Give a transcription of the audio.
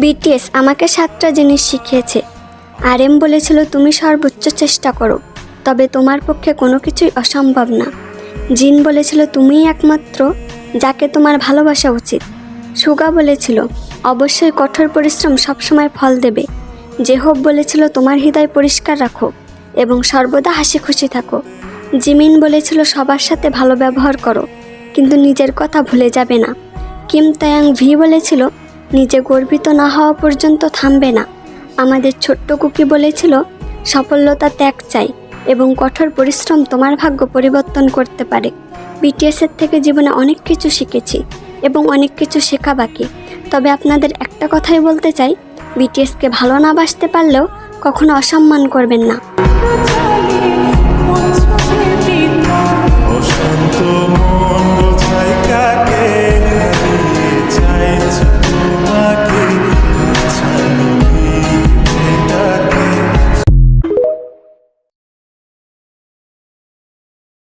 BTS আমাকে 7টা জিনিস শিখিয়েছে। RM বলেছিল তুমি সর্বোচ্চ চেষ্টা করো, তবে তোমার পক্ষে কোনো কিছুই অসম্ভব না। জিন বলেছিল তুমিই একমাত্র যাকে তোমার ভালোবাসা উচিত। সুগা বলেছিল অবশ্যই কঠোর পরিশ্রম সবসময় ফল দেবে। জেহব বলেছিল তোমার হৃদয় পরিষ্কার রাখো এবং সর্বদা হাসি খুশি থাকো। জিমিন বলেছিল সবার সাথে ভালো ব্যবহার করো, কিন্তু নিজের কথা ভুলে যাবে না। কিম তায়াং ভি বলেছিল নিজে গর্বিত না হওয়া পর্যন্ত থামবে না। আমাদের ছোট্ট কুকি বলেছিল সফলতা ত্যাগ চাই এবং কঠোর পরিশ্রম তোমার ভাগ্য পরিবর্তন করতে পারে। বিটিএসের থেকে জীবনে অনেক কিছু শিখেছি এবং অনেক কিছু শেখা বাকি। তবে আপনাদের একটা কথাই বলতে চাই, বিটিএসকে ভালো না বাসতে পারলেও কখনো অসম্মান করবেন না।